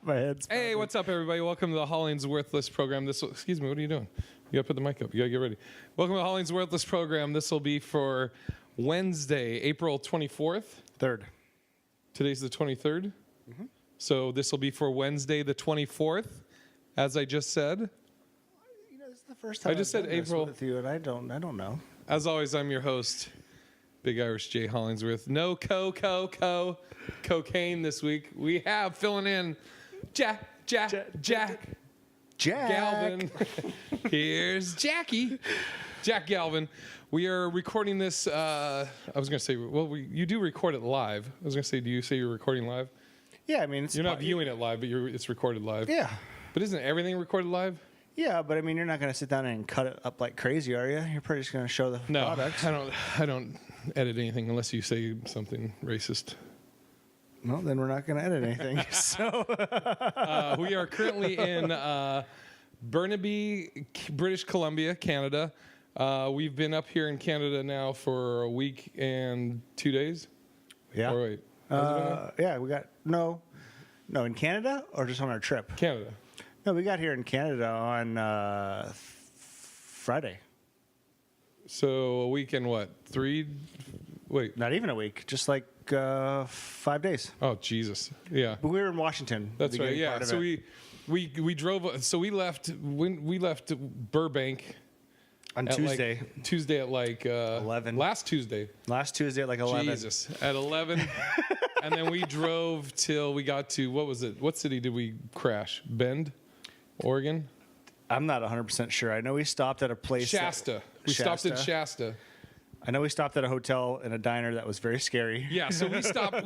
My head's pounding. Hey, what's up, everybody? Welcome to the HollingsWorthless program. Excuse me, what are you doing? You got to put the mic up. You got to get ready. Welcome to the HollingsWorthless program. This will be for Wednesday, April 24th. 3rd. Today's the 23rd. Mm-hmm. So this will be for Wednesday, the 24th, as I just said. You know, this is the first time I just said April with you, and I don't know. As always, I'm your host, Big Irish J. Hollingsworth. No cocaine this week. We have filling in Jack Galvin. Here's Jackie. Jack Galvin. We are recording this. I was going to say, well, you do record it live. I was going to say, do you say you're recording live? Yeah, I mean, you're not viewing it live, but it's recorded live. Yeah. But isn't everything recorded live? Yeah, but I mean, you're not going to sit down and cut it up like crazy, are you? You're pretty just going to show the product. I don't edit anything unless you say something racist. Well, then we're not going to edit anything. So we are currently in Burnaby, British Columbia, Canada. We've been up here in Canada now for a week and 2 days. Yeah. Or wait. Yeah, we got no in Canada or just on our trip. Canada. No, we got here in Canada on Friday. So a week and what? 3? Wait. Not even a week. Just like 5 days. Oh Jesus. Yeah. But we were in Washington. That's right. Yeah. So we drove. So we left. When we left Burbank. On Tuesday. Tuesday at like 11. Last Tuesday at like 11. Jesus. At 11. And then we drove till we got to, what was it? What city did we crash? Bend, Oregon? I'm not 100% sure. I know we stopped at a place. Shasta. We stopped in Shasta. I know we stopped at a hotel and a diner that was very scary. Yeah, so we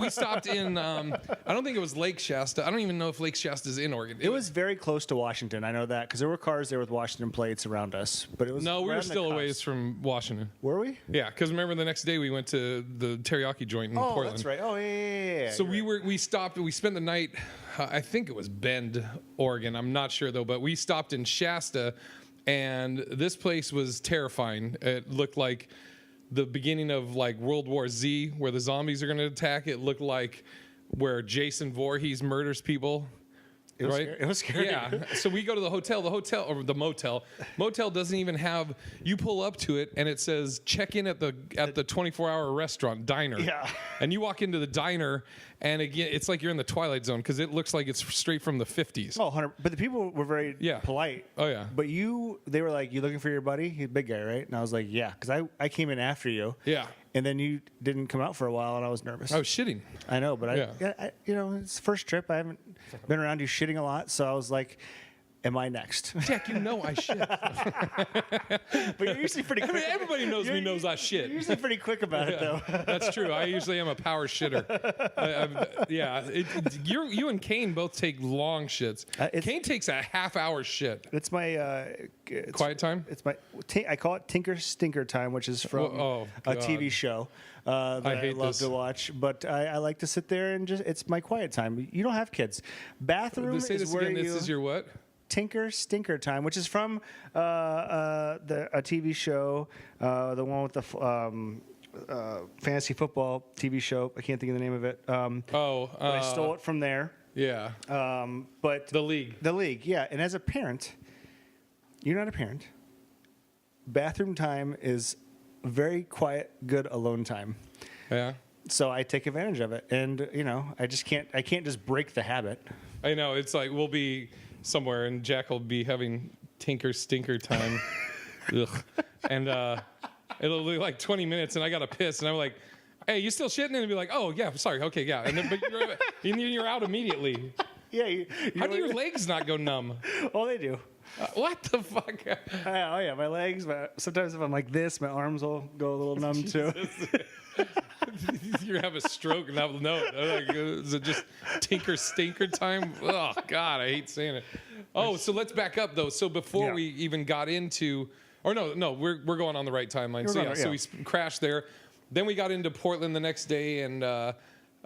stopped in, I don't think it was Lake Shasta. I don't even know if Lake Shasta is in Oregon. It was very close to Washington. I know that because there were cars there with Washington plates around us. But it was no, we were still a ways from Washington. Were we? Yeah, because remember the next day we went to the teriyaki joint in Portland. Oh, that's right. Oh, yeah. So we stopped. We spent the night. I think it was Bend, Oregon. I'm not sure though. But we stopped in Shasta, and this place was terrifying. It looked like the beginning of like World War Z, where the zombies are going to attack. It looked like where Jason Voorhees murders people. Right? It was scary. Yeah. So we go to the hotel. The hotel or the motel. Motel doesn't even have. You pull up to it and it says check in at the 24-hour restaurant diner. Yeah. And you walk into the diner and again it's like you're in the Twilight Zone because it looks like it's straight from the 50s. Oh, 100. But the people were very polite. Oh yeah. But they were like, "You looking for your buddy? He's a big guy, right?" And I was like, "Yeah," because I came in after you. Yeah. And then you didn't come out for a while, and I was nervous. I was shitting. I know, but I it's the first trip. I haven't been around you shitting a lot, so I was like, am I next? Jack, you know I shit. But you're usually pretty quick. I mean, everybody knows me knows I shit. You're usually pretty quick about it, though. That's true. I usually am a power shitter. You and Kane both take long shits. Kane takes a half-hour shit. It's my... quiet time? It's my... I call it Tinker Stinker Time, which is from a TV show that I love to watch. But I like to sit there and just... It's my quiet time. You don't have kids. Bathroom Say is this where again. This is your what? Tinker Stinker Time, which is from a TV show, the one with the fantasy football TV show. I can't think of the name of it. But I stole it from there. Yeah. But The League. The League, yeah. And as a parent, you're not a parent. Bathroom time is very quiet, good alone time. Yeah. So I take advantage of it, and I can't just break the habit. I know. It's like we'll be somewhere and Jack will be having Tinker Stinker Time. Ugh. And it'll be like 20 minutes and I got to piss and I'm like, hey, you still shitting? And he'll be like, oh, yeah, sorry. Okay, yeah. And then, but you're out immediately. Yeah. How do your legs not go numb? Oh, they do. What the fuck? Oh, yeah, my legs. Sometimes if I'm like this, my arms will go a little numb too. You have a stroke and have no. Is it just Tinker Stinker Time? Oh God, I hate saying it. Oh, so let's back up though. So before we even got into, or no, we're going on the right timeline. So we crashed there. Then we got into Portland the next day and on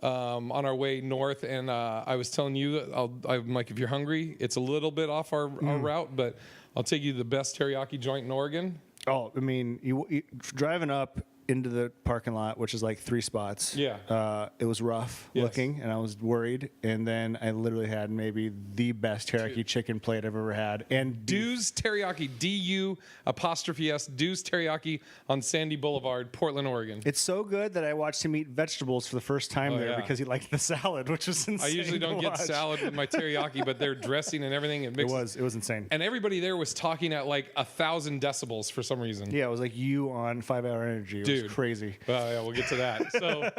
our way north. And I was telling you that I'm like, if you're hungry, it's a little bit off our route, but I'll take you to the best teriyaki joint in Oregon. Oh, I mean, you driving up into the parking lot, which is like 3 spots. Yeah. It was rough looking, and I was worried. And then I literally had maybe the best teriyaki chicken plate I've ever had. And Du's Teriyaki, DU''S, Du's Teriyaki on Sandy Boulevard, Portland, Oregon. It's so good that I watched him eat vegetables for the first time there because he liked the salad, which was insane. I usually don't get salad with my teriyaki, but their dressing and everything. It was insane. And everybody there was talking at like 1,000 decibels for some reason. Yeah, it was like you on 5 Hour Energy. It was crazy. Well, yeah, we'll get to that. So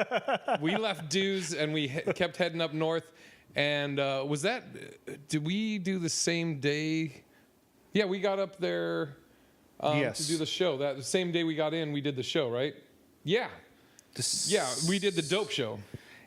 we left Du's and we kept heading up north. And did we do the same day? Yeah, we got up there to do the show. That the same day we got in, we did the show, right? Yeah. We did the dope show.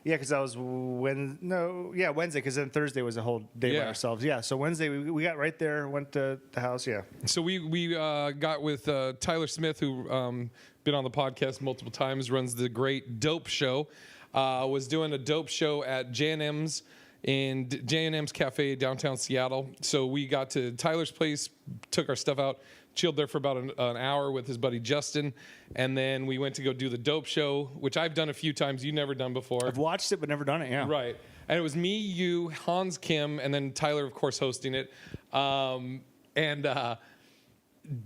Yeah, because that was Wednesday, because then Thursday was a whole day by ourselves. Yeah, so Wednesday we got right there, went to the house, So we got with Tyler Smith, who been on the podcast multiple times, runs the great Dope Show, was doing a Dope Show at J&M's in J&M's Cafe downtown Seattle. So we got to Tyler's place, took our stuff out, chilled there for about an hour with his buddy Justin, and then we went to go do the Dope Show, which I've done a few times. You've never done before. I've watched it, but never done it, yeah. Right. And it was me, you, Hans Kim, and then Tyler, of course, hosting it.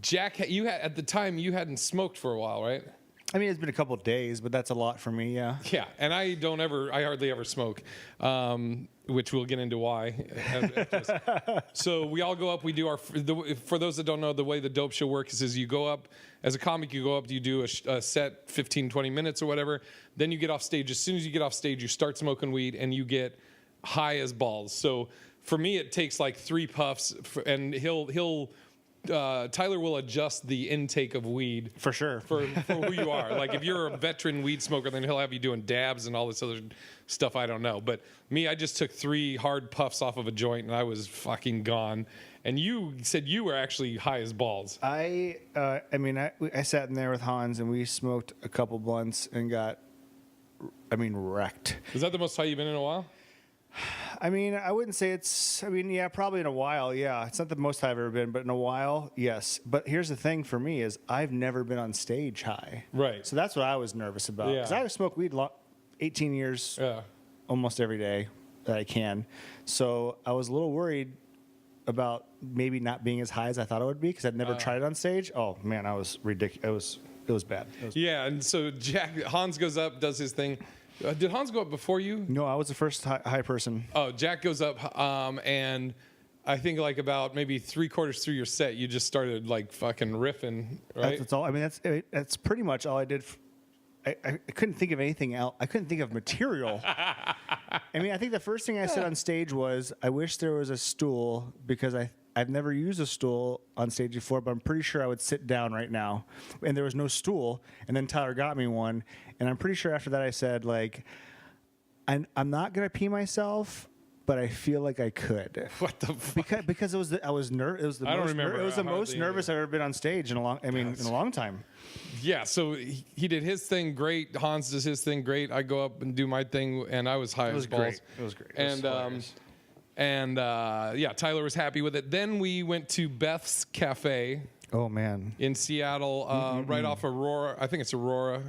Jack, at the time, you hadn't smoked for a while, right? I mean, it's been a couple of days, but that's a lot for me, yeah. Yeah, and I hardly ever smoke, which we'll get into why. So we all go up, we do for those that don't know, the way the Dope Show works is you go up, as a comic, you go up, you do a set 15, 20 minutes or whatever, then you get off stage. As soon as you get off stage, you start smoking weed, and you get high as balls. So for me, it takes like 3 puffs, and Tyler will adjust the intake of weed for sure for who you are. Like if you're a veteran weed smoker, then he'll have you doing dabs and all this other stuff. I don't know, but me, I just took 3 hard puffs off of a joint and I was fucking gone. And you said you were actually high as balls. I sat in there with Hans and we smoked a couple blunts and got, wrecked. Is that the most high you've been in a while? I mean, I wouldn't say probably in a while, yeah. It's not the most high I've ever been, but in a while, yes. But here's the thing for me is I've never been on stage high. Right. So that's what I was nervous about. Because I smoked weed 18 years almost every day that I can. So I was a little worried about maybe not being as high as I thought I would be because I'd never tried it on stage. Oh, man, I was ridiculous. It was bad. And so Hans goes up, does his thing. Did Hans go up before you? No, I was the first high person. Oh, Jack goes up, and I think like about maybe 3/4 through your set, you just started like fucking riffing, right? That's all. I mean, that's pretty much all I did. I couldn't think of anything else. I couldn't think of material. I mean, I think the first thing I said on stage was, "I wish there was a stool," because I've never used a stool on stage before, but I'm pretty sure I would sit down right now. And there was no stool. And then Tyler got me one. And I'm pretty sure after that I said, like, I'm not going to pee myself, but I feel like I could. What the fuck? Because I was nervous. It was the most nervous I've ever been on stage in a long time. Yeah, so he did his thing great. Hans does his thing great. I go up and do my thing, and I was high as balls. It was great. And Tyler was happy with it. Then we went to Beth's Cafe. Oh, man. In Seattle, right off Aurora. I think it's Aurora.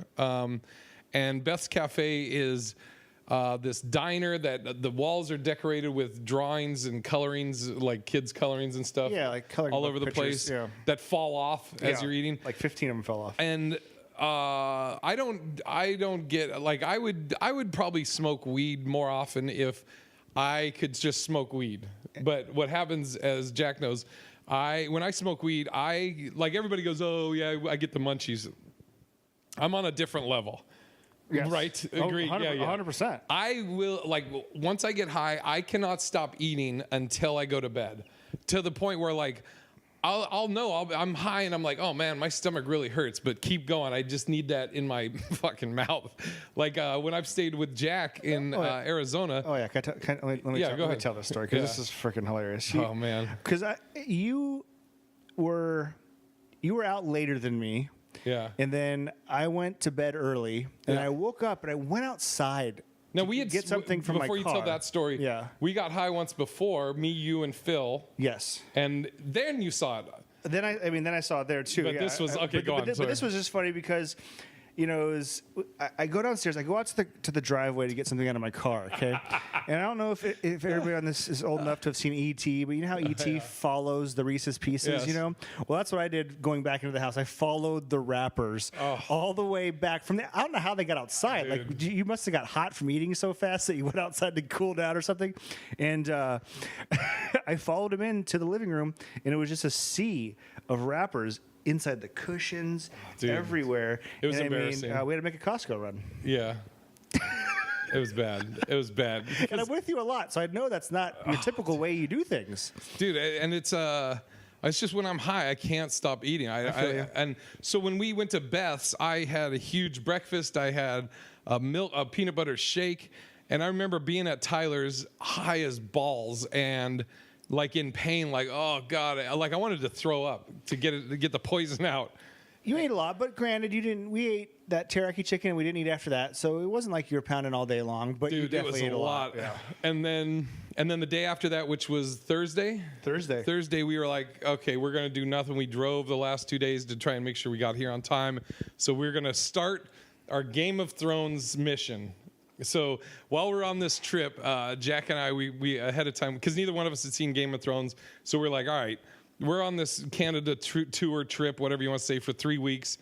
And Beth's Cafe is this diner that the walls are decorated with drawings and colorings, like kids' colorings and stuff. Yeah, like coloring all over the place that fall off as you're eating. Like 15 of them fell off. And I don't get, like, I would probably smoke weed more often if I could just smoke weed. But what happens, as Jack knows, when I smoke weed, like everybody goes, oh yeah, I get the munchies. I'm on a different level. Yes. Right? Agreed. 100%. I will, like, once I get high, I cannot stop eating until I go to bed. To the point where, like, I'll know I'm high and I'm like, oh man, my stomach really hurts, but keep going. I just need that in my fucking mouth. Like when I've stayed with Jack in Arizona. Oh yeah, let me tell this story because this is freaking hilarious. Oh man, because you were out later than me. Yeah, and then I went to bed early, and I woke up and I went outside. Now we had get something from my car. Before you tell that story, we got high once before, me, you, and Phil. Yes. And then you saw it. Then I saw it there too. But this was okay. Go on. But this was just funny because you know, I go downstairs. I go out to the driveway to get something out of my car. Okay, and I don't know if everybody on this is old enough to have seen E.T., but you know how E.T. follows the Reese's Pieces. Yes. You know, well, that's what I did going back into the house. I followed the wrappers all the way back from the. I don't know how they got outside. Dude. Like you must have got hot from eating so fast that you went outside to cool down or something. And I followed him into the living room, and it was just a sea of wrappers inside the cushions, everywhere. It was and embarrassing. we had to make a Costco run. Yeah. It was bad. It was bad. And I'm with you a lot, so I know that's not your typical way you do things. Dude, and it's just when I'm high, I can't stop eating. And so when we went to Beth's, I had a huge breakfast. I had a peanut butter shake, and I remember being at Tyler's high as balls and like in pain, like, oh God, like I wanted to throw up to get the poison out. You ate a lot, but granted, we ate that teriyaki chicken and we didn't eat after that, so it wasn't like you were pounding all day long, but Dude, you definitely ate a lot. Yeah. And then the day after that, which was Thursday, we were like, okay, we're going to do nothing. We drove the last 2 days to try and make sure we got here on time. So we're going to start our Game of Thrones mission. So while we're on this trip, Jack and I, we ahead of time, because neither one of us had seen Game of Thrones, so we're like, all right, we're on this Canada tour trip, whatever you want to say, for 3 weeks.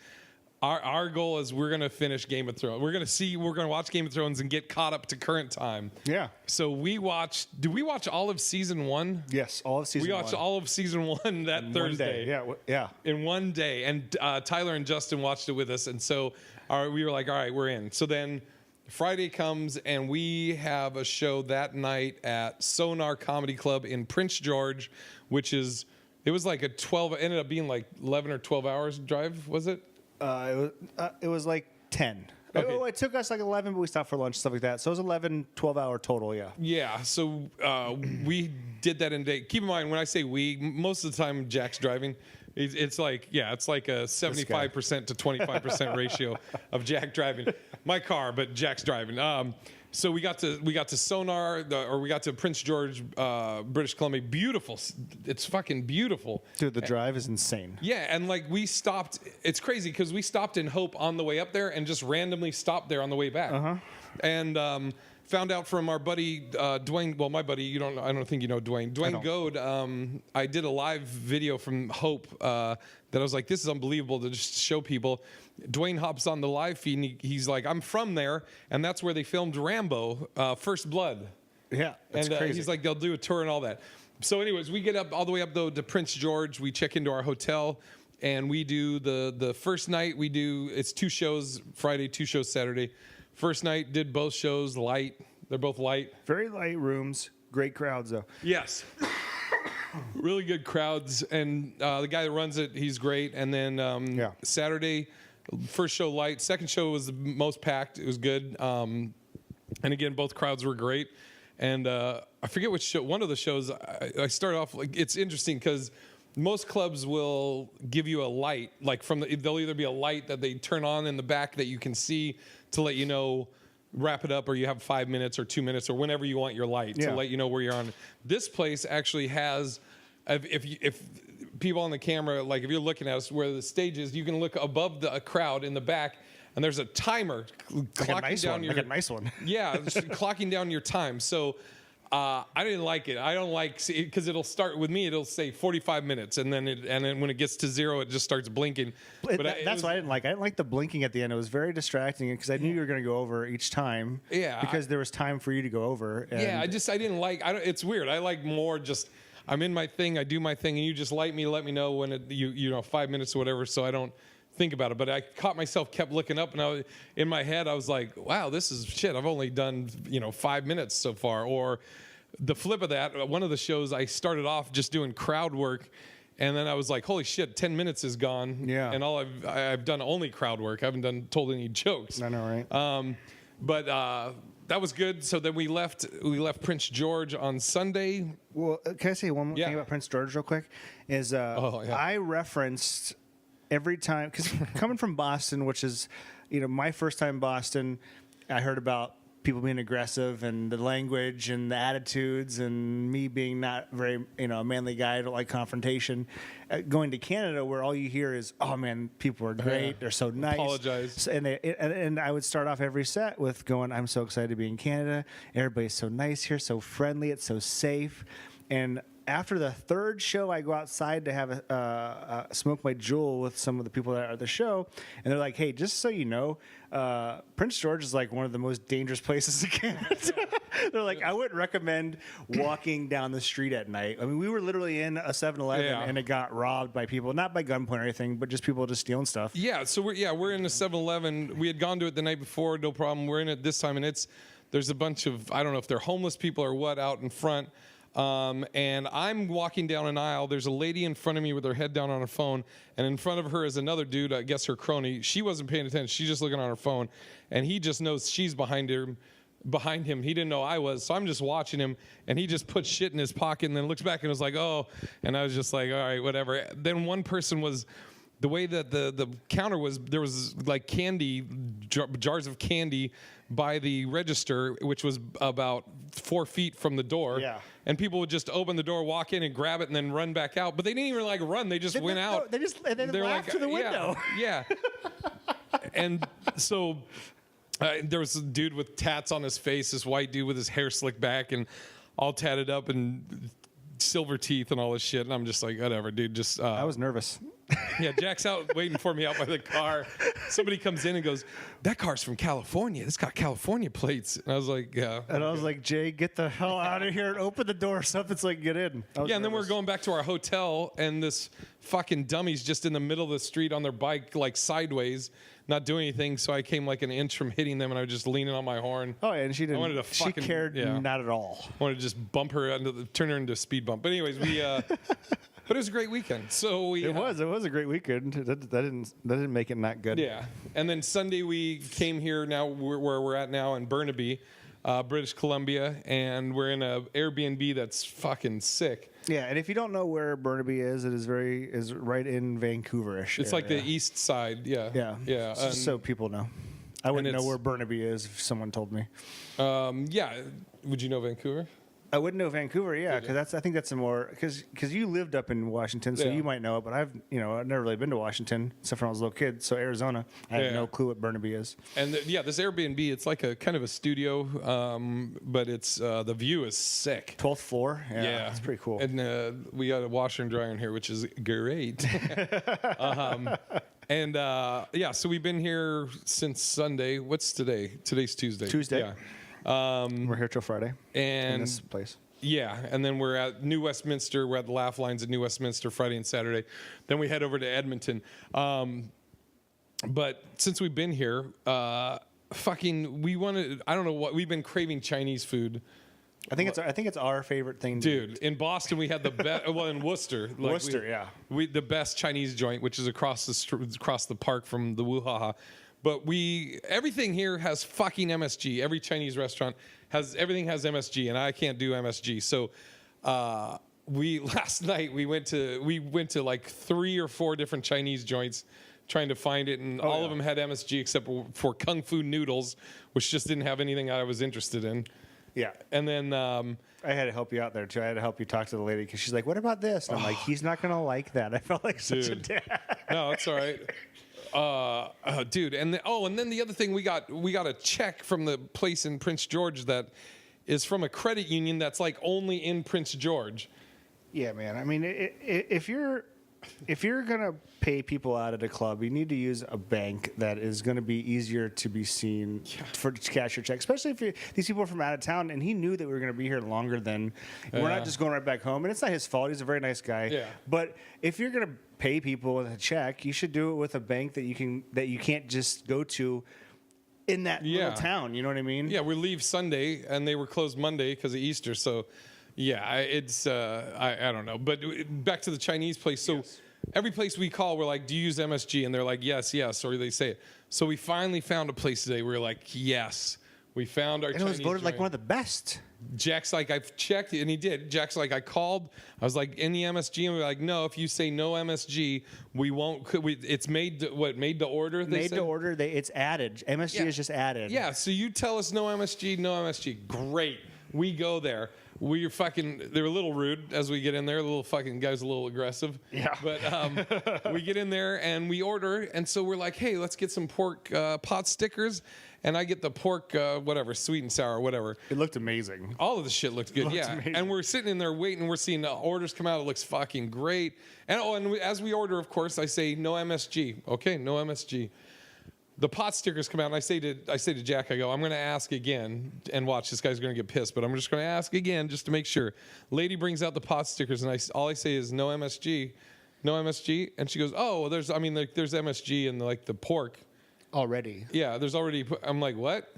Our goal is we're going to finish Game of Thrones. We're going to watch Game of Thrones and get caught up to current time. Yeah. So did we watch all of season 1? Yes, all of season 1. We watched all of season 1 that in Thursday. 1 day. Yeah. In 1 day. And Tyler and Justin watched it with us. And so we were like, all right, we're in. So then Friday comes and we have a show that night at Sonar Comedy Club in Prince George, it was like it ended up being like 11 or 12 hours drive, was it? It was like 10. Okay. It took us like 11, but we stopped for lunch, stuff like that. So it was 11, 12-hour total, yeah. Yeah, so we did that in a day. Keep in mind, when I say we, most of the time Jack's driving. It's like a 75% to 25% ratio of Jack driving my car, but Jack's driving. So we got to Sonar, we got to Prince George, British Columbia. Beautiful. It's fucking beautiful. Dude, the drive is insane. Yeah, and like we stopped. It's crazy because we stopped in Hope on the way up there and just randomly stopped there on the way back. And found out from our buddy Dwayne. Well, my buddy, I don't think you know Dwayne. Dwayne Goad. I did a live video from Hope that I was like, this is unbelievable to just show people. Dwayne hops on the live feed and he's like, I'm from there, and that's where they filmed Rambo, First Blood. Yeah, that's and crazy. He's like, they'll do a tour and all that. So, anyways, we get up all the way up though to Prince George. We check into our hotel, and we do the first night. It's 2 shows Friday, 2 shows Saturday. First night did both shows light. They're both light. Very light rooms. Great crowds though. Yes. Really good crowds, and the guy that runs it, he's great. And then Saturday, first show light. Second show was the most packed. It was good. And again, both crowds were great. And I forget which show. One of the shows I start off like it's interesting because most clubs will give you a light, like they'll either be a light that they turn on in the back that you can see to let you know. Wrap it up, or you have 5 minutes or 2 minutes or whenever you want your light to let you know where you're on. This place actually has, if people on the camera, like if you're looking at us where the stage is, you can look above the crowd in the back, and there's a timer clocking down like a nice one. Yeah, clocking down your time. So I didn't like it. I don't like because it'll start with me. It'll say 45 minutes, and then when it gets to 0, it just starts blinking. That's what I didn't like. I didn't like the blinking at the end. It was very distracting because I knew you were going to go over each time. Yeah, because there was time for you to go over. And I didn't like. It's weird. I like more just. I'm in my thing. I do my thing, and you just let me know when you know 5 minutes or whatever, so I don't think about it. But I caught myself kept looking up, and in my head I was like, wow, this is shit. I've only done 5 minutes so far. Or the flip of that, one of the shows I started off just doing crowd work, and then I was like, holy shit, 10 minutes is gone. Yeah. And all I've done only crowd work. I haven't told any jokes. I know, right? But that was good. So then we left Prince George on Sunday. Well, can I say one more thing about Prince George real quick? I referenced every time, because coming from Boston, which is, my first time in Boston, I heard about people being aggressive and the language and the attitudes and me being not very, a manly guy. I don't like confrontation. Going to Canada where all you hear is, oh man, people are great. They're so nice. Apologize. And I would start off every set with going, I'm so excited to be in Canada. Everybody's so nice here, so friendly. It's so safe. And after the third show, I go outside to have smoke my jewel with some of the people that are at the show, and they're like, "Hey, just so you know, Prince George is like one of the most dangerous places in Canada." They're like, "I wouldn't recommend walking down the street at night." I mean, we were literally in a 7-Eleven and it got robbed by people, not by gunpoint or anything, but just people just stealing stuff. Yeah, so we're in a 7-Eleven. We had gone to it the night before, no problem. We're in it this time, and there's a bunch of, I don't know if they're homeless people or what, out in front. And I'm walking down an aisle. There's a lady in front of me with her head down on her phone, and in front of her is another dude, I guess her crony. She wasn't paying attention. She's just looking on her phone, and he just knows she's behind him. He didn't know I was, so I'm just watching him, and he just puts shit in his pocket and then looks back and was like, "Oh," and I was just like, "All right, whatever." Then one person was. The way that the counter was, there was like candy, jars of candy by the register, which was about 4 feet from the door. Yeah. And people would just open the door, walk in and grab it and then run back out. But they didn't even like run. They just went out. They laughed through the window. Yeah. And so there was a dude with tats on his face, this white dude with his hair slicked back and all tatted up and silver teeth and all this shit. And I'm just like, whatever, dude. Just I was nervous. Yeah, Jack's out waiting for me out by the car. Somebody comes in and goes, "That car's from California. It's got California plates." And I was like, "Yeah." And I was like, "Jay, get the hell out of here and open the door. Something's like, get in." Yeah, and then we're going back to our hotel, and this fucking dummy's just in the middle of the street on their bike, like sideways, not doing anything. So I came like an inch from hitting them, and I was just leaning on my horn. Oh, and she didn't. I wanted to she cared not at all. I wanted to just bump her, turn her into a speed bump. But anyways, we. But it was a great weekend. So it was a great weekend. That didn't make it not good. Yeah, and then Sunday we came here. Now where we're at now in Burnaby, British Columbia, and we're in a Airbnb that's fucking sick. Yeah, and if you don't know where Burnaby is, it is right in Vancouver-ish. It's like the east side. Yeah. Yeah. Just so people know. I wouldn't know where Burnaby is if someone told me. Yeah. Would you know Vancouver? I wouldn't know Vancouver, yeah, because I think that's a more because you lived up in Washington, so you might know it. But I've never really been to Washington except when I was a little kid. So Arizona, I have no clue what Burnaby is. And this Airbnb, it's like a kind of a studio, but it's the view is sick. 12th floor, yeah, it's pretty cool. And we got a washer and dryer in here, which is great. So we've been here since Sunday. What's today? Today's Tuesday. Yeah. We're here till Friday in this place. Yeah, and then we're at New Westminster. We're at the Laugh Lines at New Westminster Friday and Saturday. Then we head over to Edmonton. But since we've been here, we wanted. I don't know what we've been craving Chinese food. I think it's our favorite thing, dude. In Boston, we had the best. Well, in Worcester, the best Chinese joint, which is across the park from the Wuhaha. But everything here has fucking MSG. Every Chinese restaurant everything has MSG, and I can't do MSG. So last night we went to like 3 or 4 different Chinese joints trying to find it, and all of them had MSG except for Kung Fu Noodles, which just didn't have anything I was interested in. Yeah. And then I had to help you out there too. I had to help you talk to the lady because she's like, "What about this?" And I'm like, "He's not gonna like that." I felt like such a dad. No, it's all right. Dude, and then the other thing we got a check from the place in Prince George that is from a credit union that's like only in Prince George. Yeah, man. I mean, if you're gonna pay people out at a club, you need to use a bank that is gonna be easier to be seen to cash your check, especially if these people are from out of town. And he knew that we were gonna be here longer than we're not just going right back home. And it's not his fault. He's a very nice guy. Yeah. But if you're gonna pay people with a check, you should do it with a bank that you can't just go to in that little town. You know what I mean? Yeah, we leave Sunday and they were closed Monday because of Easter. So yeah, it's I don't know. But back to the Chinese place. So every place we call, we're like, "Do you use MSG?" And they're like, yes, or they say it. So we finally found a place today. We're like, yes, We found our And it Chinese was voted like joint. one of the best. Jack's like, I've checked, and he did. Jack's like, I called. I was like, any MSG? And we're like, no. If you say no MSG, we won't. It's made to, made to order. Made to order. It's added. MSG is just added. Yeah. So you tell us no MSG, no MSG. Great. We go there. They're a little rude as we get in there. The little fucking guy's a little aggressive. Yeah. But we get in there and we order. And so we're like, hey, let's get some pork pot stickers. And I get the pork, whatever, sweet and sour, whatever. It looked amazing. All of the shit looked good, yeah. Amazing. And we're sitting in there waiting. We're seeing the orders come out. It looks fucking great. And as we order, of course, I say no MSG. Okay, no MSG. The pot stickers come out, and I say to Jack, I go, I'm going to ask again, and watch, this guy's going to get pissed, but I'm just going to ask again just to make sure. Lady brings out the pot stickers, and all I say is no MSG, no MSG, and she goes, oh, there's MSG in the pork. Already. Yeah, there's already. I'm like, what?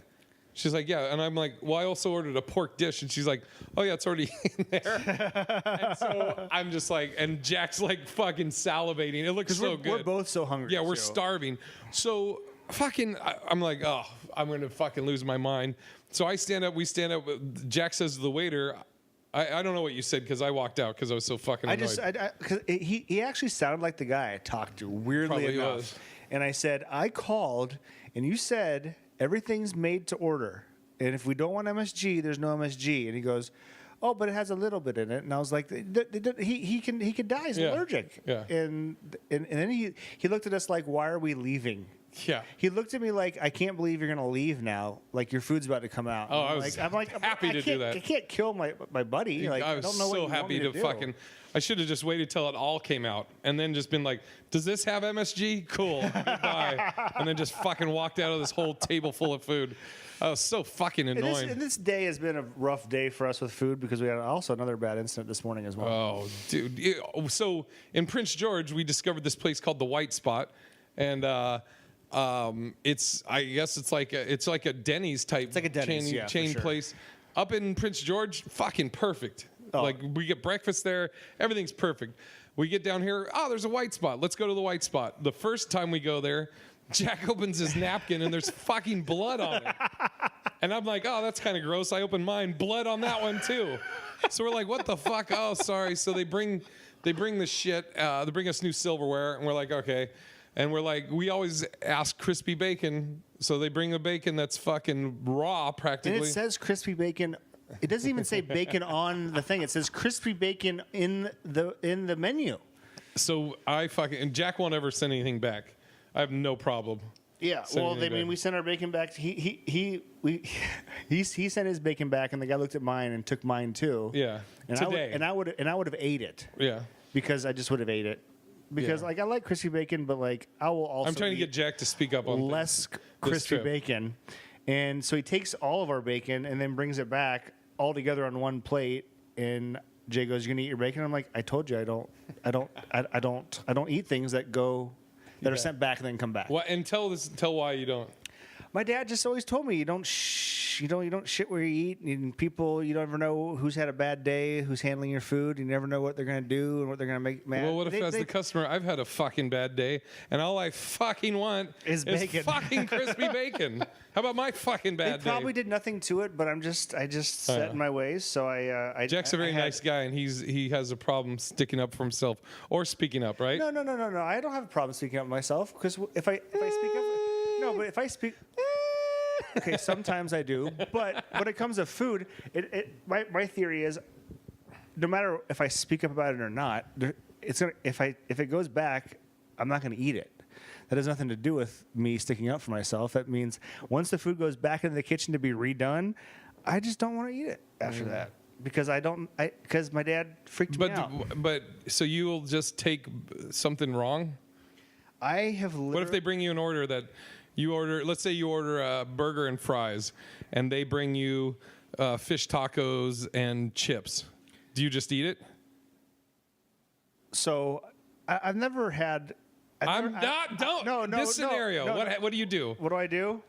She's like, yeah, and I'm like, well, I also ordered a pork dish, and she's like, oh yeah, it's already in there. And so I'm just like, and Jack's like fucking salivating. It looks so good. We're both so hungry. Yeah, we're too. starving. So fucking, I'm like, oh, I'm gonna fucking lose my mind. So I stand up. We stand up. Jack says to the waiter, I don't know what you said because I walked out because I was so fucking annoyed. Cause he actually sounded like the guy I talked to, weirdly Probably enough. was. And I said, I called, and you said everything's made to order, and if we don't want MSG, there's no MSG. And he goes, oh, but it has a little bit in it. And I was like, he could die. He's allergic. Yeah. And then he looked at us like, why are we leaving? Yeah. He looked at me like, I can't believe you're gonna leave now. Like your food's about to come out. Oh, I was happy to do that. I can't kill my buddy. Like, I was don't know what so you want happy me to do. fucking. I should have just waited till it all came out and then just been like, does this have MSG? Cool. Goodbye. And then just fucking walked out of this whole table full of food. I was so fucking annoying. And this day has been a rough day for us with food because we had also another bad incident this morning as well. Oh, dude. So in Prince George, we discovered this place called the White Spot. And I guess it's like a Denny's type It's like a Denny's, yeah, for chain sure. place. Up in Prince George, fucking perfect. Oh. Like we get breakfast there, everything's perfect. We get down here, oh, there's a White Spot. Let's go to the White Spot. The first time we go there, Jack opens his napkin and there's fucking blood on it. And I'm like, oh, that's kind of gross. I open mine, blood on that one too. So we're like, what the fuck? Oh, sorry. So they bring the shit. They bring us new silverware, and we're like, okay. And we're like, we always ask crispy bacon, so they bring the bacon that's fucking raw practically. And it says crispy bacon. It doesn't even say bacon on the thing. It says crispy bacon in the menu. So and Jack won't ever send anything back. I have no problem. Yeah, well, we sent our bacon back. He sent his bacon back, and the guy looked at mine and took mine too. Yeah, and today. I would have ate it. Yeah, because I just would have ate it. Because Yeah. I like crispy bacon, but I will also. I'm trying to eat get Jack to speak up on less this crispy trip. bacon, and so he takes all of our bacon and then brings it back all together on one plate. And Jay goes, "You gonna eat your bacon?" I'm like, "I told you I don't eat things that are sent back and then come back." What? And tell why you don't. My dad just always told me you don't shit where you eat, and people, you don't ever know who's had a bad day, who's handling your food. You never know what they're gonna do and what they're gonna make mad. Well, what if as the customer, I've had a fucking bad day, and all I fucking want is bacon, fucking crispy bacon. How about my fucking bad day? They probably did nothing to it, but I just set in my ways. So I Jack's a very nice guy, and he has a problem sticking up for himself or speaking up, right? No. I don't have a problem speaking up for myself because if I speak up, no, but if I speak. Okay, sometimes I do, but when it comes to food, my theory is, no matter if I speak up about it or not, if it goes back, I'm not going to eat it. That has nothing to do with me sticking up for myself. That means once the food goes back into the kitchen to be redone, I just don't want to eat it after that because because my dad freaked me out. But so you'll just take something wrong? I have. What if they bring you an order that? Let's say you order a burger and fries, and they bring you fish tacos and chips. Do you just eat it? So I've never had. This scenario. No. What do you do? What do I do?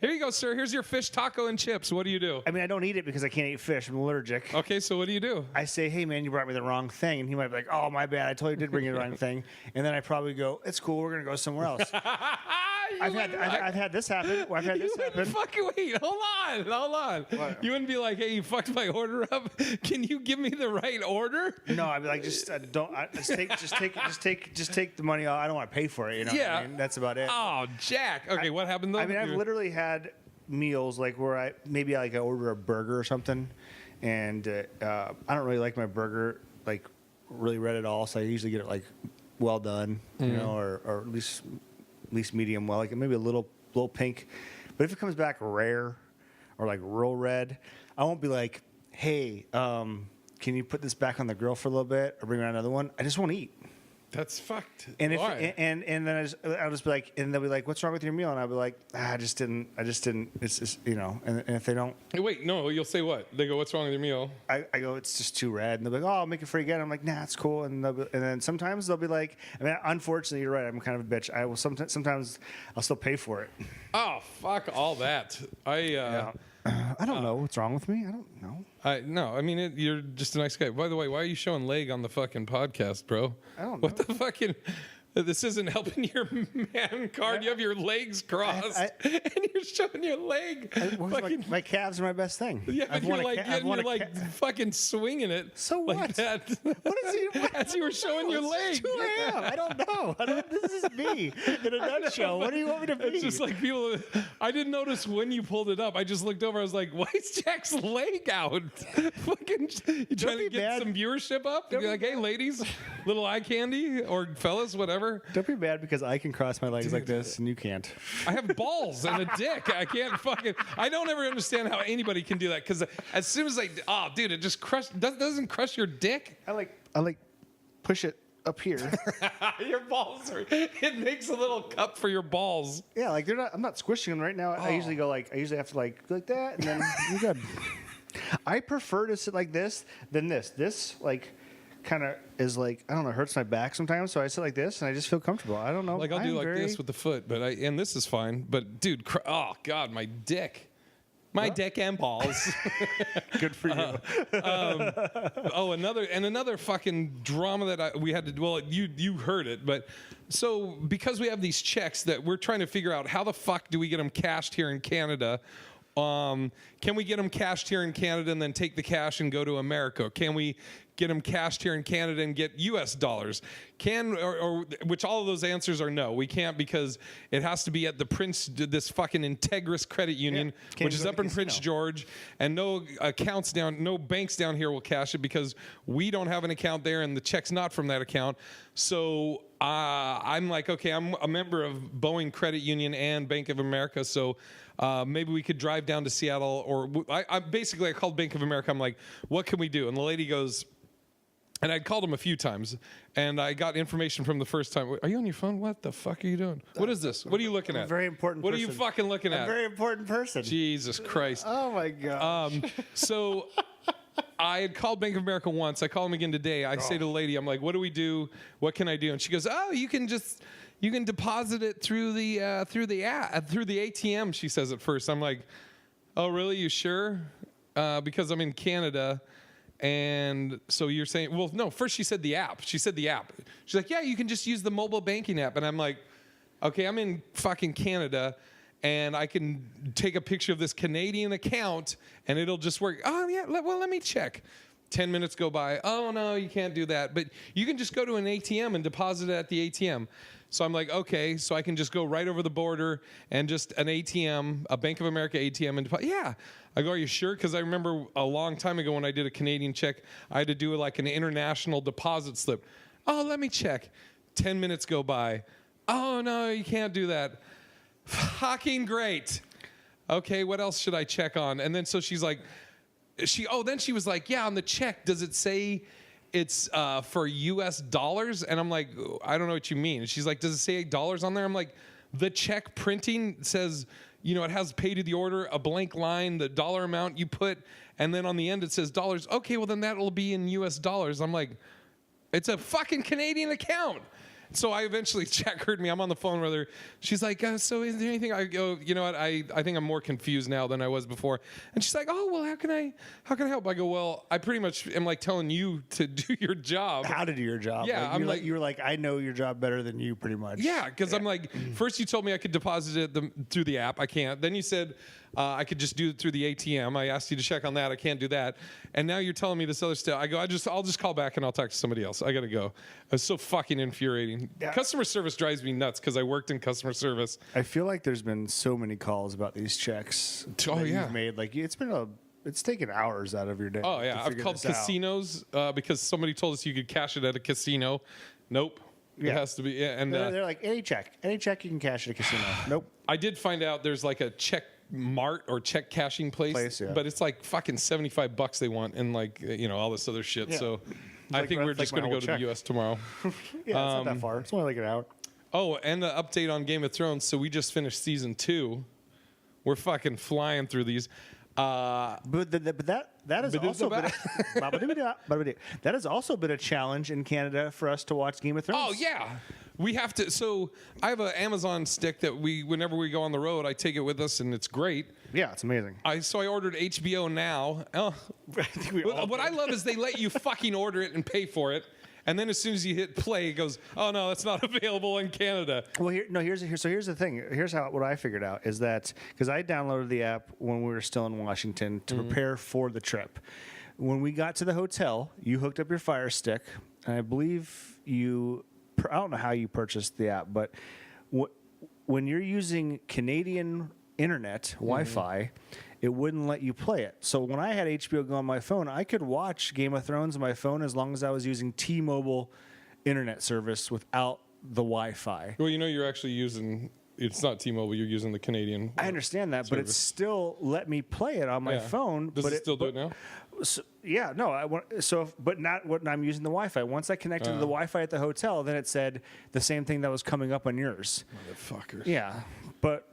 Here you go, sir. Here's your fish taco and chips. What do you do? I mean, I don't eat it because I can't eat fish. I'm allergic. Okay, so what do you do? I say, hey, man, you brought me the wrong thing. And he might be like, oh, my bad. I totally did bring you the wrong thing. And then I probably go, it's cool. We're going to go somewhere else. I've had this happen. I've had this happen. Fucking wait, hold on. What? You wouldn't be like, hey, you fucked my order up. Can you give me the right order? No, I'd be like, just take the money off. I don't want to pay for it. You know? Yeah. What I mean? That's about it. Oh, Jack. Okay, what happened though? I mean, I've literally had meals like where I order a burger or something, and I don't really like my burger like really red at all. So I usually get it like well done, you know, or at least medium well, like maybe a little pink. But if it comes back rare or like real red, I won't be like, hey, can you put this back on the grill for a little bit or bring around another one? I just won't eat. That's fucked. And if Why? and then I'll just be like, and they'll be like, "What's wrong with your meal?" And I'll be like, I just didn't. It's just, you know. And if they don't, Hey, wait, no, you'll say what? They go, what's wrong with your meal? I go, it's just too red. And they'll be like, "Oh, I'll make it for you again." I'm like, "Nah, it's cool." And then sometimes they'll be like, I mean, unfortunately, you're right. I'm kind of a bitch. I will sometimes I'll still pay for it. Oh, fuck all that. I don't know what's wrong with me. I don't know. No, I mean, you're just a nice guy. By the way, why are you showing leg on the fucking podcast, bro? I don't know. What the fucking... This isn't helping your man card. You have your legs crossed, and you're showing your leg. My calves are my best thing. Yeah, but you're like fucking swinging it. So like what? That. What is he? As you were showing your leg. Who I am? I don't know. This is me in a nutshell. What do you want me to be? It's just like people. I didn't notice when you pulled it up. I just looked over. I was like, "Why is Jack's leg out?" Fucking, you trying to get some viewership up? Be like, "Hey, ladies, little eye candy, or fellas, whatever." Don't be mad because I can cross my legs like this and you can't. I have balls and a dick. I can't fucking. I don't ever understand how anybody can do that because as soon as dude, it just doesn't crush your dick. I like push it up here. Your balls are. It makes a little cup for your balls. Yeah, like they're not. I'm not squishing them right now. I usually go like. I usually have to like that, and then you're good. I prefer to sit like this than this. This like kind of is like, I don't know, hurts my back sometimes, so I sit like this and I just feel comfortable. I don't know. Like I'll do like this with the foot, but and this is fine. But dude, oh god, my dick. My dick and balls. Good for you. Another fucking drama that we had to. Well, you heard it, but so because we have these checks that we're trying to figure out how the fuck do we get them cashed here in Canada. Can we get them cashed here in Canada and then take the cash and go to America? Can we get them cashed here in Canada and get U.S. dollars? Which all of those answers are no. We can't because it has to be at this fucking Integris Credit Union, which is up in Prince George, and no banks down here will cash it because we don't have an account there and the check's not from that account. So I'm like, okay, I'm a member of Boeing Credit Union and Bank of America, so maybe we could drive down to Seattle, or I called Bank of America. I'm like, what can we do? And the lady goes, and I'd called them a few times, and I got information from the first time. Are you on your phone? What the fuck are you doing? What is this? What are you looking at? Very important What person. are you fucking looking at? A very important person. Jesus Christ. Oh my God. So I had called Bank of America once. I call them again today. I say to the lady, I'm like, what do we do? What can I do? And she goes, oh, you can deposit it through the ATM. She says at first. I'm like, oh really? You sure? Because I'm in Canada. And so you're saying, well, no, first she said the app. She's like, yeah, you can just use the mobile banking app. And I'm like, okay, I'm in fucking Canada and I can take a picture of this Canadian account and it'll just work. Oh yeah, well, let me check. 10 minutes go by. Oh no, you can't do that. But you can just go to an ATM and deposit it at the ATM. So I'm like, okay, so I can just go right over the border and just an ATM, a Bank of America ATM, and deposit. Yeah. I go, are you sure? Because I remember a long time ago when I did a Canadian check, I had to do like an international deposit slip. Oh, let me check. 10 minutes go by. Oh, no, you can't do that. Fucking great. Okay, what else should I check on? And then so she's like, then she was like, yeah, on the check, does it say it's for US dollars? And I'm like, I don't know what you mean. And she's like, does it say $8 on there? I'm like, the check printing says, it has pay to the order, a blank line, the dollar amount you put, and then on the end it says dollars. Okay, well then that'll be in US dollars. I'm like, it's a fucking Canadian account. So I eventually, Jack heard me. I'm on the phone with her. She's like, so is there anything? I go, you know what? I think I'm more confused now than I was before. And she's like, oh, well, how can I help? I go, well, I pretty much am like telling you to do your job. How to do your job. Yeah. You were like, I know your job better than you pretty much. Yeah. Cause I'm like, first you told me I could deposit it through the app. I can't. Then you said, I could just do it through the ATM. I asked you to check on that. I can't do that. And now you're telling me this other stuff. I go, I'll just call back and I'll talk to somebody else. I got to go. It's so fucking infuriating. Yeah. Customer service drives me nuts because I worked in customer service. I feel like there's been so many calls about these checks. You've made. Like it's taken hours out of your day. Oh yeah. I've called casinos because somebody told us you could cash it at a casino. Nope. Yeah. It has to be. Yeah, and they're like, any check you can cash at a casino. Nope. I did find out there's like a check mart or check cashing place, but it's like fucking $75 they want and like all this other shit. Yeah. So I think we're just going to go to the U.S. tomorrow. Yeah, it's not that far. It's only like an hour. Oh, and the update on Game of Thrones. So we just finished season 2. We're fucking flying through these. But that has also been a challenge in Canada for us to watch Game of Thrones. Oh yeah. We have to. So I have an Amazon stick that whenever we go on the road, I take it with us, and it's great. Yeah, it's amazing. So I ordered HBO Now. Oh, I think what I love is they let you fucking order it and pay for it, and then as soon as you hit play, it goes, "Oh no, that's not available in Canada." Well, here's the thing. Here's what I figured out is that because I downloaded the app when we were still in Washington to prepare for the trip. When we got to the hotel, you hooked up your Fire Stick, and I believe you. I don't know how you purchased the app, but when you're using Canadian internet Wi-Fi, it wouldn't let you play it. So when I had HBO Go on my phone, I could watch Game of Thrones on my phone as long as I was using T-Mobile internet service without the Wi-Fi. Well, you're actually using. It's not T-Mobile. You're using the Canadian. I understand that, service. But it still let me play it on my phone. Does it still do it now? So, yeah, no. But not when I'm using the Wi-Fi. Once I connected to the Wi-Fi at the hotel, then it said the same thing that was coming up on yours. Motherfuckers. Yeah, but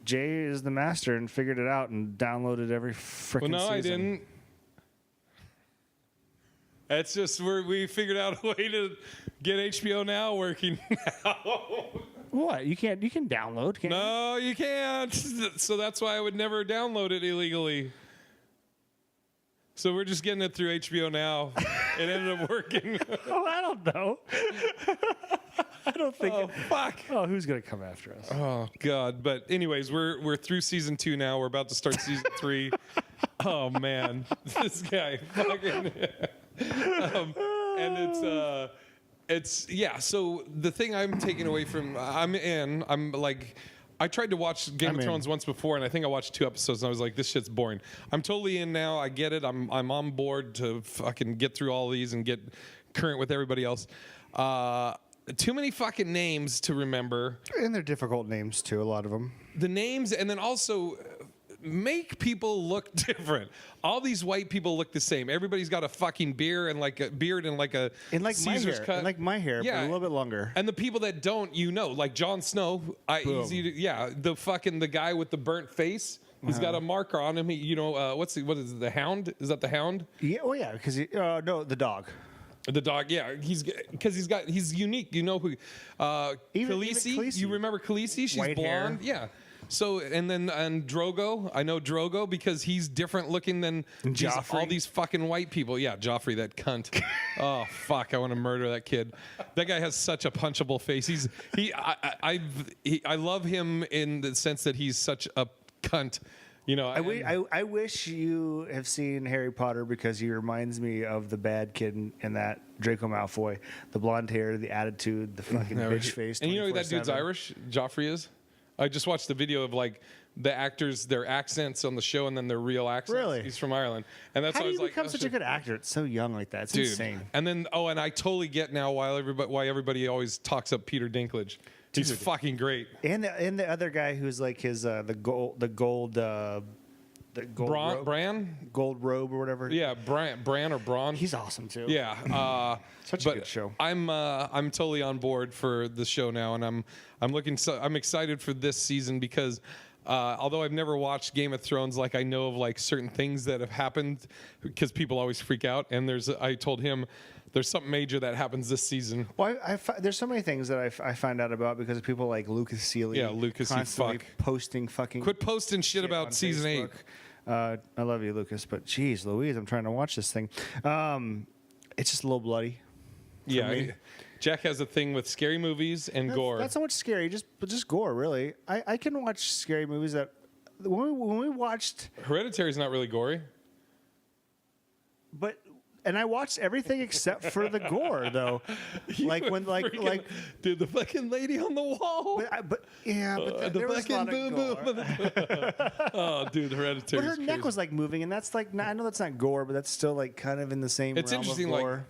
Jay is the master and figured it out and downloaded every freaking season. I didn't. It's just we figured out a way to get HBO Now working now. What? You can download, can't you? No, you can't. So that's why I would never download it illegally. So we're just getting it through HBO Now. It ended up working. Oh, I don't know. I don't think. Oh, fuck. Oh, who's going to come after us? Oh, God. But anyways, we're through season 2 now. We're about to start season 3. Oh, man. This guy fucking... and so the thing I'm taking away from... I'm like... I tried to watch Game of Thrones once before, and I think I watched 2 episodes, and I was like, this shit's boring. I'm totally in now. I get it. I'm on board to fucking get through all these and get current with everybody else. Too many fucking names to remember. And they're difficult names, too, a lot of them. The names, and then also... make people look different. All these white people look the same. Everybody's got a fucking beard and like a Caesar's cut. And like my hair, but a little bit longer. And the people that don't, like Jon Snow, the guy with the burnt face. He's got a marker on him. What is it, the Hound? Is that the Hound? Yeah, well, yeah, because no, the dog. The dog, yeah, he's unique. You know who? Khaleesi. You remember Khaleesi? She's white blonde. Hair. Yeah. So and Drogo, I know Drogo because he's different looking than all these fucking white people. Yeah, Joffrey, that cunt. Oh fuck, I want to murder that kid. That guy has such a punchable face. I love him in the sense that he's such a cunt. I wish you have seen Harry Potter because he reminds me of the bad kid in that Draco Malfoy, the blonde hair, the attitude, the fucking bitch face. And that dude's Irish. Joffrey is. I just watched the video of like the actors, their accents on the show, and then their real accents. Really? He's from Ireland, and that's how why I was do you become such a good actor? It's so young like that. It's insane. And then and I totally get now why everybody always talks up Peter Dinklage. He's fucking great. And the other guy who's like his the gold Bran? Gold robe or whatever. Yeah, Bran or Braun. He's awesome too. Yeah, such a good show. I'm totally on board for the show now, and I'm excited for this season because Although I've never watched Game of Thrones, like I know of like certain things that have happened because people always freak out. And I told him there's something major that happens this season. Well, there's so many things that I find out about because of people like Lucas Seeley. Yeah, Lucas, you constantly fuck. posting fucking. Quit posting shit about season Facebook. 8. I love you, Lucas, but geez, Louise, I'm trying to watch this thing. It's just a little bloody. Yeah, Jack has a thing with scary movies and gore. Not so much scary, just gore, really. I can watch scary movies that when we watched Hereditary is not really gory. And I watched everything except for the gore, though. Like dude, the fucking lady on the wall. But the there was a lot fucking of gore. Oh, dude, Hereditary. But her neck was like moving, and that's like I know that's not gore, but that's still like kind of in the same. It's realm interesting, of gore.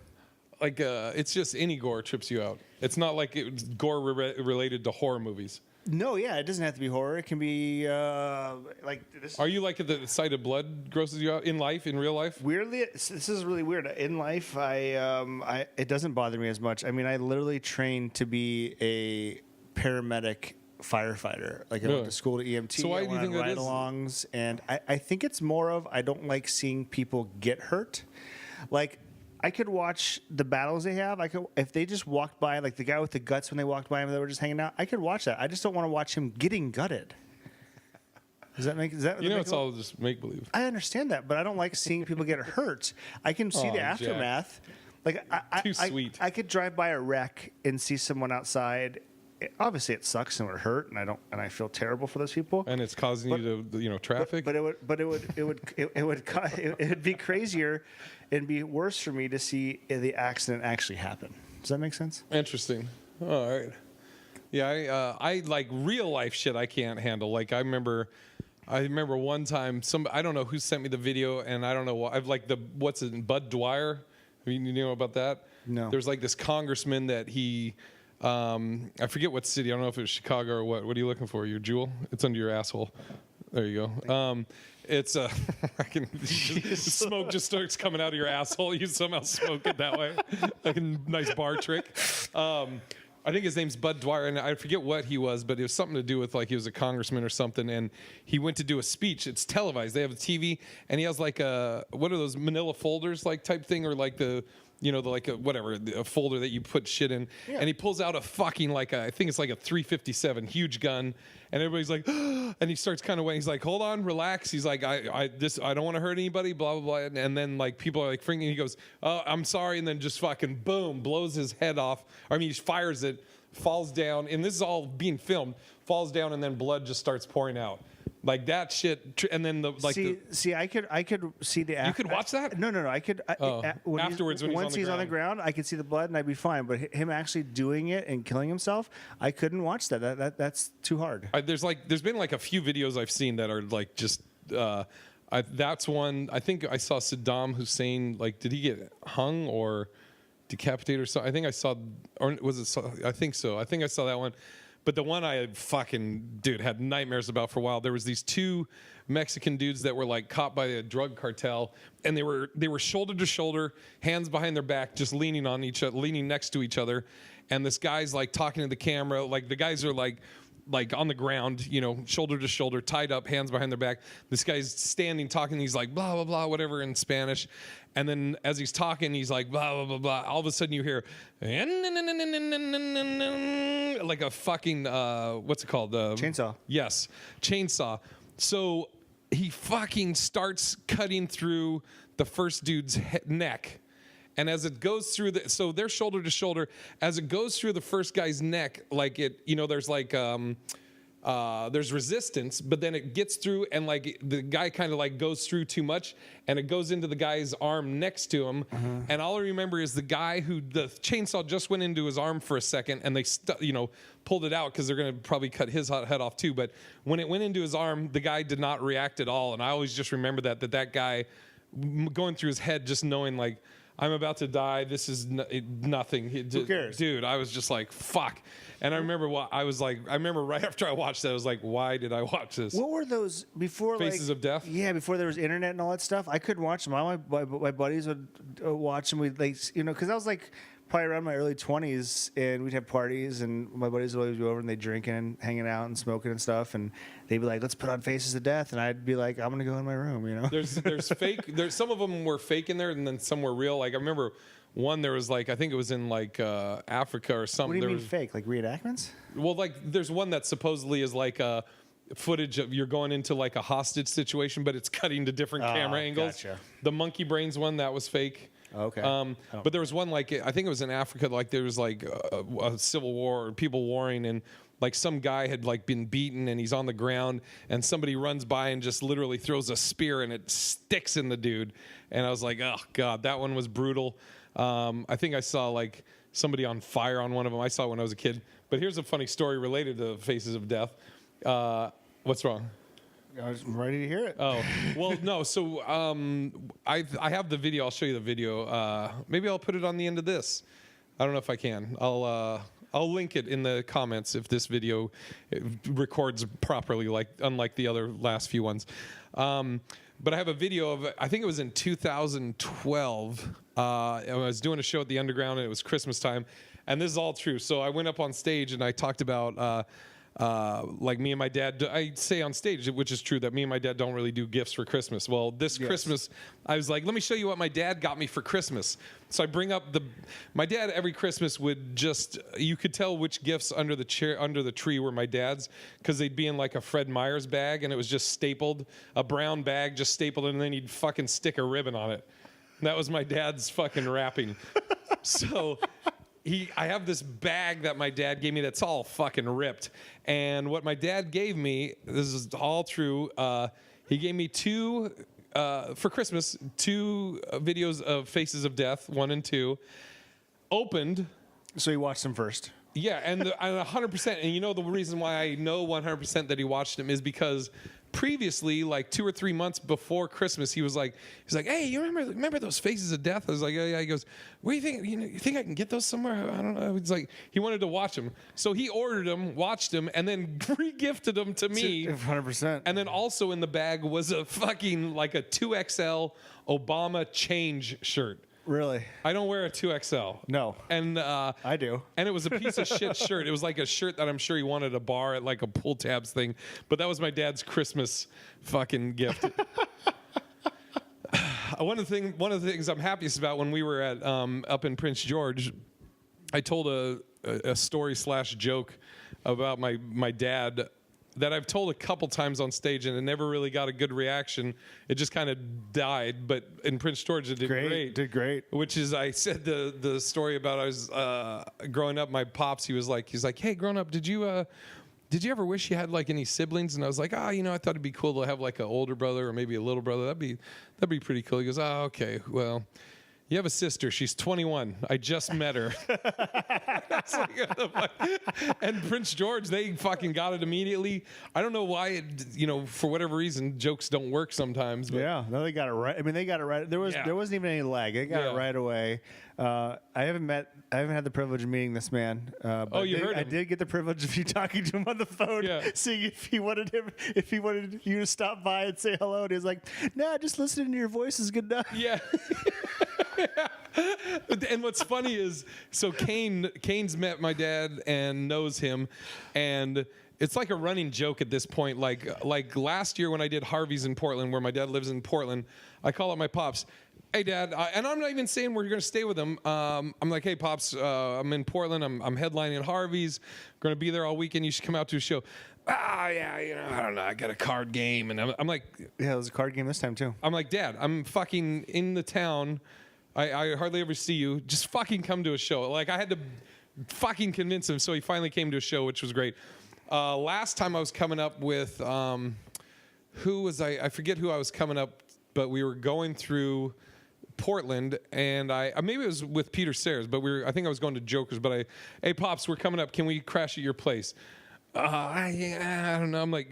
like it's just any gore trips you out. It's not like it's gore related to horror movies. No, yeah, it doesn't have to be horror. It can be like this. Are you like the sight of blood grosses you out in life, in real life? Weirdly, this is really weird. In life, it doesn't bother me as much. I mean, I literally trained to be a paramedic firefighter. Like I went to school to EMT. So why do you think that is? Ride-alongs, and I think it's more of I don't like seeing people get hurt. Like I could watch the battles they have. If they just walked by, like the guy with the guts when they walked by him, they were just hanging out. I could watch that. I just don't want to watch him getting gutted. Does that make? It's all just make believe. I understand that, but I don't like seeing people get hurt. I can see the aftermath. Jack. Like Too sweet. I could drive by a wreck and see someone outside. Obviously, it sucks and it would hurt, and I feel terrible for those people. And it's causing you to traffic. But it would be crazier and be worse for me to see the accident actually happen. Does that make sense? Interesting. All right. Yeah, I like real life shit I can't handle. Like I remember one time I don't know who sent me the video, and I don't know what what's it, Bud Dwyer? You know about that? No. There's like this congressman that he. I forget what city. I don't know if it was Chicago or what. What are you looking for? Your jewel? It's under your asshole. There you go. It's smoke just starts coming out of your asshole. You somehow smoke it that way. Like a nice bar trick. I think his name's Bud Dwyer, and I forget what he was, but it was something to do with like he was a congressman or something, and he went to do a speech. It's televised. They have a TV, and he has like what are those manila folders like type thing, or like the a folder that you put shit in. Yeah. And he pulls out a fucking I think it's like a 357 huge gun, and everybody's like, and he starts kind of waiting. He's like, hold on, relax. He's like, I don't want to hurt anybody, blah, blah, blah. And then like people are like freaking, he goes, oh, I'm sorry. And then just fucking boom, blows his head off. I mean, he fires it, falls down, and this is all being filmed, falls down, and then blood just starts pouring out. Like that shit, and then I could see the. You could watch that? No. I could. Afterwards, once he's on the ground, I could see the blood and I'd be fine. But him actually doing it and killing himself, I couldn't watch that. That's too hard. There's been like a few videos I've seen that are like just. That's one. I think I saw Saddam Hussein. Like, did he get hung or decapitated or something? I think I saw, or was it? I think so. I think I saw that one. But the one I had nightmares about for a while. There was these two Mexican dudes that were like caught by a drug cartel, and they were shoulder to shoulder, hands behind their back, just leaning on each other, leaning next to each other. And this guy's like talking to the camera, like the guys are like on the ground, shoulder to shoulder, tied up, hands behind their back. This guy's standing, talking. He's like, blah, blah, blah, whatever in Spanish. And then as he's talking, he's like, blah, blah, blah, blah. All of a sudden you hear, like a fucking, what's it called? Chainsaw. Yes, chainsaw. So he fucking starts cutting through the first dude's neck. And as it goes through so they're shoulder to shoulder. As it goes through the first guy's neck, like there's like there's resistance, but then it gets through, and like the guy kind of like goes through too much, and it goes into the guy's arm next to him. Uh-huh. And all I remember is the guy who the chainsaw just went into his arm for a second, and they pulled it out because they're gonna probably cut his head off too. But when it went into his arm, the guy did not react at all, and I always just remember that guy going through his head, just knowing like, I'm about to die. This is nothing. Who cares? Dude, I was just like, fuck. And I remember I remember right after I watched that, I was like, why did I watch this? What were those before? Faces of Death? Yeah, before there was internet and all that stuff. I couldn't watch them. All my buddies would watch them. Because I was like, probably around my early 20s, and we'd have parties, and my buddies would always be over, and they'd drinking and hanging out and smoking and stuff, and they'd be like, let's put on Faces of Death, and I'd be like, I'm going to go in my room, you know? There's fake, there's some of them were fake in there, and then some were real. Like, I remember one, there was like, I think it was in like Africa or something. What do you mean fake? Like reenactments? Well, like there's one that supposedly is like footage of you're going into like a hostage situation, but it's cutting to different camera angles. Gotcha. The Monkey Brains one, that was fake. Okay. But there was one like, I think it was in Africa, like there was like a civil war or people warring, and like some guy had like been beaten and he's on the ground and somebody runs by and just literally throws a spear and it sticks in the dude. And I was like, oh God, that one was brutal. I think I saw like somebody on fire on one of them. I saw it when I was a kid. But here's a funny story related to Faces of Death. What's wrong? I was ready to hear it. Oh, well, no. So I have the video. I'll show you the video. Maybe I'll put it on the end of this. I don't know if I can. I'll link it in the comments if this video records properly, like unlike the other last few ones. But I have a video of, I think it was in 2012. I was doing a show at the Underground, and it was Christmas time. And this is all true. So I went up on stage, and I talked about like me and my dad. I say on stage, which is true, that me and my dad don't really do gifts for Christmas. Well, this Christmas, I was like, let me show you what my dad got me for Christmas. So I bring up my dad every Christmas would just, you could tell which gifts under the tree were my dad's, because they'd be in like a Fred Meyer's bag, and it was just stapled, a brown bag just stapled, and then he'd fucking stick a ribbon on it. And that was my dad's fucking wrapping. So I have this bag that my dad gave me that's all fucking ripped. And what my dad gave me, this is all true, he gave me for Christmas, two videos of Faces of Death, 1 and 2, opened. So you watched them first. Yeah, and 100%. And you know the reason why I know 100% that he watched them is because previously, like 2 or 3 months before Christmas, he's like, hey, you remember those Faces of Death? I was like, yeah. He goes, what do you think? You think I can get those somewhere? I don't know. He's like, he wanted to watch them, so he ordered them, watched them, and then re-gifted them to me. 100%. And then also in the bag was a fucking like a 2XL Obama change shirt. Really? I don't wear a 2XL. No. And I do. And it was a piece of shit shirt. It was like a shirt that I'm sure he wanted a bar at like a pull tabs thing. But that was my dad's Christmas fucking gift. One of the things I'm happiest about when we were at up in Prince George, I told a story / joke about my dad that I've told a couple times on stage, and it never really got a good reaction. It just kind of died. But in Prince George, it did great. Did great. Which is, I said the story about I was growing up. My pops, he's like, hey, growing up, did you ever wish you had like any siblings? And I was like, I thought it'd be cool to have like an older brother or maybe a little brother. That'd be pretty cool. He goes, okay, well, you have a sister. She's 21. I just met her. That's like, what the fuck? And Prince George, they fucking got it immediately. I don't know why, for whatever reason, jokes don't work sometimes. But yeah, no, they got it right. I mean, they got it right. There wasn't even any lag. They got it right away. I haven't had the privilege of meeting this man. But heard him. I did get the privilege of you talking to him on the phone, seeing if he wanted you to stop by and say hello. And he was like, "Nah, just listening to your voice is good enough." Yeah. And what's funny is, so Kane's met my dad and knows him, and it's like a running joke at this point. Like last year when I did Harvey's in Portland, where my dad lives in Portland, I call up my pops. Hey, Dad, and I'm not even saying we're going to stay with him. I'm like, hey, Pops, I'm in Portland. I'm headlining Harvey's. Going to be there all weekend. You should come out to a show. Yeah, I don't know. I got a card game. And I'm like... Yeah, it was a card game this time, too. I'm like, Dad, I'm fucking in the town. I hardly ever see you. Just fucking come to a show. Like, I had to fucking convince him, so he finally came to a show, which was great. Last time I was coming up with... who was I? I forget who I was coming up, but we were going through... Portland, and maybe it was with Peter Sayers, but I think I was going to Joker's, but hey, Pops, we're coming up. Can we crash at your place? I don't know. I'm like,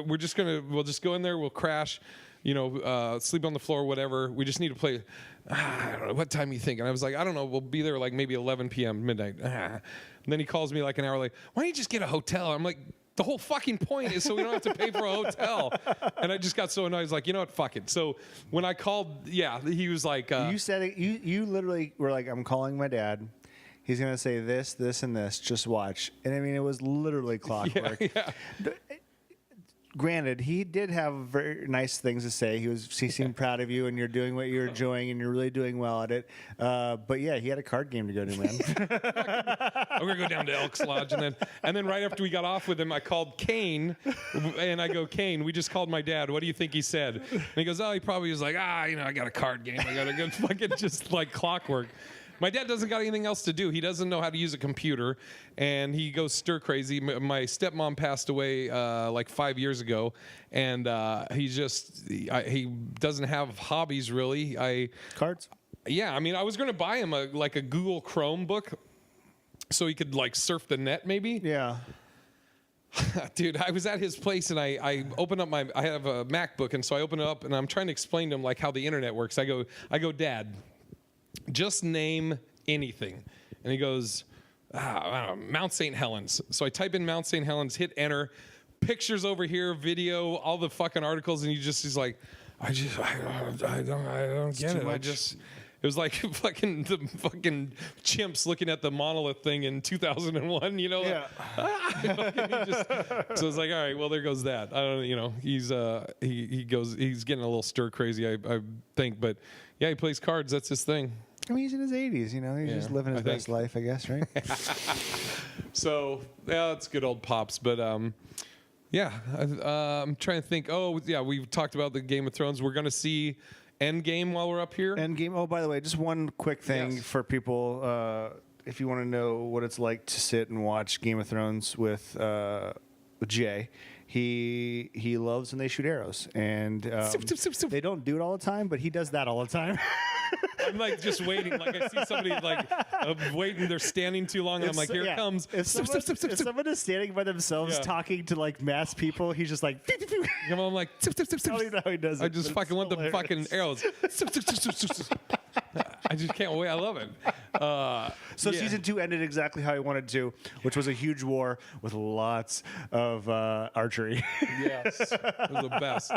we'll just go in there. We'll crash, sleep on the floor, whatever. We just need to play. I don't know. What time you think? And I was like, I don't know. We'll be there like maybe 11 p.m., midnight. And then he calls me like an hour later. Why don't you just get a hotel? I'm like, the whole fucking point is so we don't have to pay for a hotel. And I just got so annoyed. I was like, you know what? Fuck it. So when I called, he was like... you said it. You literally were like, I'm calling my dad. He's going to say this, this, and this. Just watch. And I mean, it was literally clockwork. Yeah. Granted, he did have very nice things to say. He seemed proud of you, and you're doing what you're enjoying, and you're really doing well at it. But yeah, he had a card game to go to, man. I'm gonna go down to Elks Lodge, and then right after we got off with him, I called Kane, and I go, Kane, we just called my dad. What do you think he said? And he goes, oh, he probably was like, I got a card game. I gotta go fucking just like clockwork. My dad doesn't got anything else to do. He doesn't know how to use a computer, and he goes stir crazy. My stepmom passed away like 5 years ago, and he doesn't have hobbies really. Cards? Yeah, I mean, I was going to buy him a Google Chrome book so he could like surf the net maybe. Yeah. Dude, I was at his place and I opened up I have a MacBook, and so I open it up and I'm trying to explain to him like how the internet works. I go, Dad, just name anything. And he goes, I don't know, Mount St. Helens. So I type in Mount St. Helens, hit enter, pictures over here, video, all the fucking articles, and he's like, I don't get it. It was like the fucking chimps looking at the monolith thing in 2001, you know? Yeah. So it's like, all right, well, there goes that. I don't, you know, he's getting a little stir crazy, I think, but yeah, he plays cards. That's his thing. I mean, he's in his 80s, you know. He's just living his best life, I guess, right? So, yeah, it's good old Pops. But, yeah, I'm trying to think. Oh, yeah, we've talked about the Game of Thrones. We're going to see Endgame while we're up here. Endgame. Oh, by the way, just one quick thing for people. If you want to know what it's like to sit and watch Game of Thrones with Jay, he loves when they shoot arrows. And they don't do it all the time, but he does that all the time. I'm like just waiting. Like I see somebody like waiting. They're standing too long, and I'm like, here it comes. If someone is standing by themselves talking to like mass people, he's just like. I'm like, I don't even know how he does it. I just fucking want the fucking arrows. I just can't wait. I love it. So season 2 ended exactly how I wanted to, which was a huge war with lots of archery. Yes, it was the best.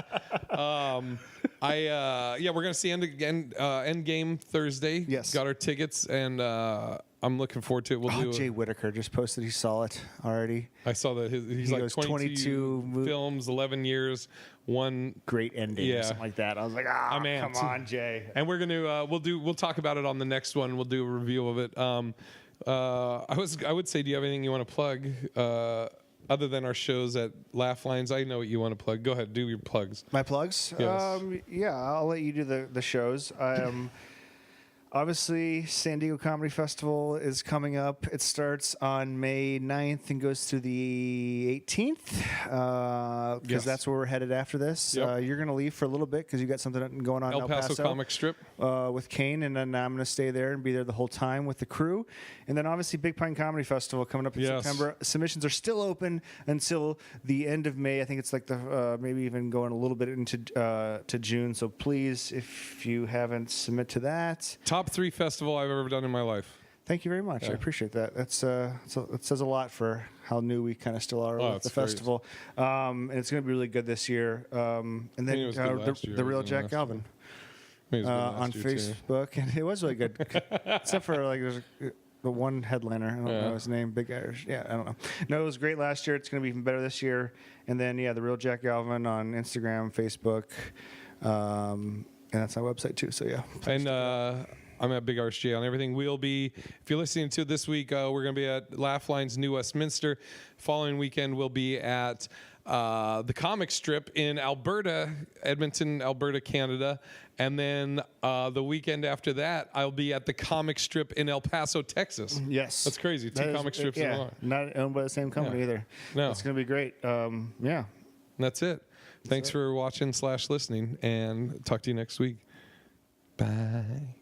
We're gonna see Endgame Thursday. Yes, got our tickets, and I'm looking forward to it. We'll do. Jay Whitaker just posted he saw it already. I saw that he's like 22 films, 11 years, one great ending, or something like that. I was like, come on, Jay. And we're gonna we'll talk about it on the next one. We'll do a review of it. I would say, do you have anything you want to plug? Other than our shows at Laugh Lines, I know what you want to plug. Go ahead, do your plugs. My plugs? Yes. I'll let you do the shows. Obviously, San Diego Comedy Festival is coming up. It starts on May 9th and goes through the 18th because that's where we're headed after this. Yep. You're going to leave for a little bit because you got something going on in El Paso Comic Strip with Kane, and then I'm going to stay there and be there the whole time with the crew. And then obviously Big Pine Comedy Festival coming up in September. Submissions are still open until the end of May. I think it's like the maybe even going a little bit into to June. So please, if you haven't, submit to that. Top 3 festival I've ever done in my life. Thank you very much. I appreciate that. It says a lot for how new we kind of still are with the festival. And it's going to be really good this year. And then the real Jack Galvin on Facebook, and it was really good, except for like there's the one headliner. I don't know his name. Big Irish. Yeah, I don't know. No, it was great last year. It's going to be even better this year. And then the real Jack Galvin on Instagram, Facebook. And that's my website too. So yeah. And I'm at Big Irish J on everything. We'll be, if you're listening to it this week, we're going to be at Laugh Lines New Westminster. Following weekend, we'll be at the Comic Strip in Alberta, Edmonton, Alberta, Canada. And then the weekend after that, I'll be at the Comic Strip in El Paso, Texas. Yes. That's crazy. Two comic strips in one. Not owned by the same company either. No. It's going to be great. And that's it. Thanks for watching / listening, and talk to you next week. Bye.